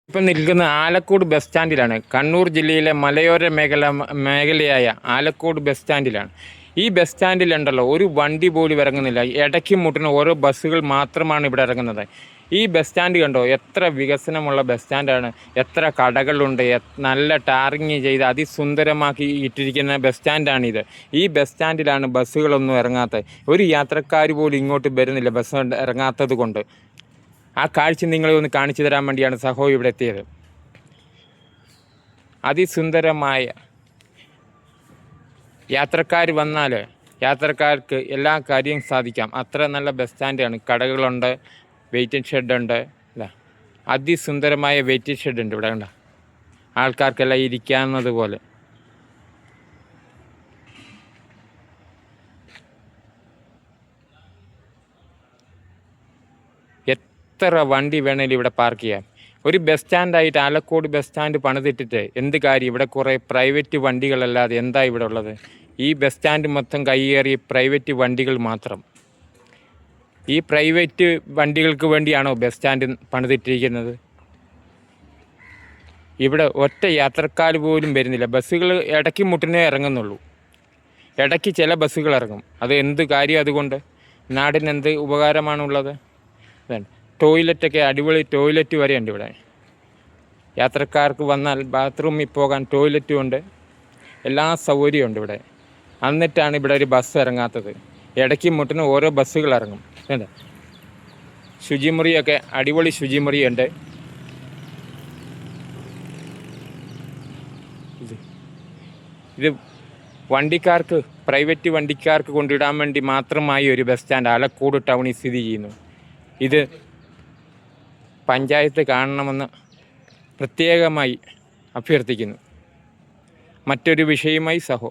ഇപ്പം നിൽക്കുന്ന ആലക്കോട് ബസ് സ്റ്റാൻഡിലാണ്. കണ്ണൂർ ജില്ലയിലെ മലയോര മേഖലയായ ആലക്കോട് ബസ് സ്റ്റാൻഡിലാണ്. ഈ ബസ് സ്റ്റാൻഡിലുണ്ടല്ലോ ഒരു വണ്ടി പോലും ഇറങ്ങുന്നില്ല. ഇടയ്ക്കും മുട്ടിന് ഓരോ ബസ്സുകൾ മാത്രമാണ് ഇവിടെ ഇറങ്ങുന്നത്. ഈ ബസ് സ്റ്റാൻഡ് കണ്ടോ, എത്ര വികസനമുള്ള ബസ് സ്റ്റാൻഡാണ്, എത്ര കടകളുണ്ട്, നല്ല ടാറിങ് ചെയ്ത് അതിസുന്ദരമാക്കി ഇട്ടിരിക്കുന്ന ബസ് സ്റ്റാൻഡാണിത്. ഈ ബസ് സ്റ്റാൻഡിലാണ് ബസ്സുകളൊന്നും ഇറങ്ങാത്തത്. ഒരു യാത്രക്കാർ പോലും ഇങ്ങോട്ട് വരുന്നില്ല ബസ് ഇറങ്ങാത്തത് കൊണ്ട്. ആ കാഴ്ച നിങ്ങളെ ഒന്ന് കാണിച്ചു തരാൻ വേണ്ടിയാണ് സഹോ ഇവിടെ എത്തിയത്. അതിസുന്ദരമായ യാത്രക്കാർ വന്നാൽ യാത്രക്കാർക്ക് എല്ലാ കാര്യവും സാധിക്കാം. അത്ര നല്ല ബസ് സ്റ്റാൻഡാണ്. കടകളുണ്ട്, വെയിറ്റിംഗ് ഷെഡുണ്ട്. അല്ല, അതിസുന്ദരമായ വെയിറ്റിംഗ് ഷെഡ് ഉണ്ട് ഇവിടെ. കണ്ട, ആൾക്കാർക്കെല്ലാം ഇരിക്കാവുന്നത് പോലെ. എത്ര വണ്ടി വേണേലും ഇവിടെ പാർക്ക് ചെയ്യാം. ഒരു ബസ് സ്റ്റാൻഡായിട്ട് ആലക്കോട് ബസ് സ്റ്റാൻഡ് പണിതിട്ടിട്ട് എന്ത് കാര്യം? ഇവിടെ കുറേ പ്രൈവറ്റ് വണ്ടികളല്ലാതെ എന്താ ഇവിടെ ഉള്ളത്? ഈ ബസ് സ്റ്റാൻഡ് മൊത്തം കയ്യേറി പ്രൈവറ്റ് വണ്ടികൾ മാത്രം. ഈ പ്രൈവറ്റ് വണ്ടികൾക്ക് വേണ്ടിയാണോ ബസ് സ്റ്റാൻഡ് പണിതിട്ടിരിക്കുന്നത്? ഇവിടെ ഒറ്റ യാത്രക്കാർ പോലും വരുന്നില്ല. ബസ്സുകൾ ഇടയ്ക്ക് മുട്ടിനേ ഇറങ്ങുന്നുള്ളൂ. ഇടയ്ക്ക് ചില ബസ്സുകൾ ഇറങ്ങും. അത് എന്ത് കാര്യം? അതുകൊണ്ട് നാടിന് എന്ത് ഉപകാരമാണുള്ളത്? ടോയ്ലറ്റൊക്കെ അടിപൊളി ടോയ്ലറ്റ് വരെയുണ്ട് ഇവിടെ. യാത്രക്കാർക്ക് വന്നാൽ ബാത്റൂമിൽ പോകാൻ ടോയ്ലറ്റും ഉണ്ട്, എല്ലാ സൗകര്യമുണ്ട് ഇവിടെ. എന്നിട്ടാണ് ഇവിടെ ഒരു ബസ് ഇറങ്ങാത്തത്. ഇടയ്ക്ക് മുട്ടിന് ഓരോ ബസ്സുകൾ ഇറങ്ങും. എന്താ ശുചിമുറിയൊക്കെ അടിപൊളി ശുചിമുറിയുണ്ട്. ഇത് വണ്ടിക്കാർക്ക്, പ്രൈവറ്റ് വണ്ടിക്കാർക്ക് കൊണ്ടിടാൻ വേണ്ടി മാത്രമായി ഒരു ബസ് സ്റ്റാൻഡ് ആലക്കോട് ടൗണിൽ സ്ഥിതി ചെയ്യുന്നു. ഇത് പഞ്ചായത്ത് കാണണമെന്ന് പ്രത്യേകമായി അഭ്യർത്ഥിക്കുന്നു. മറ്റൊരു വിഷയമായി സഹോ.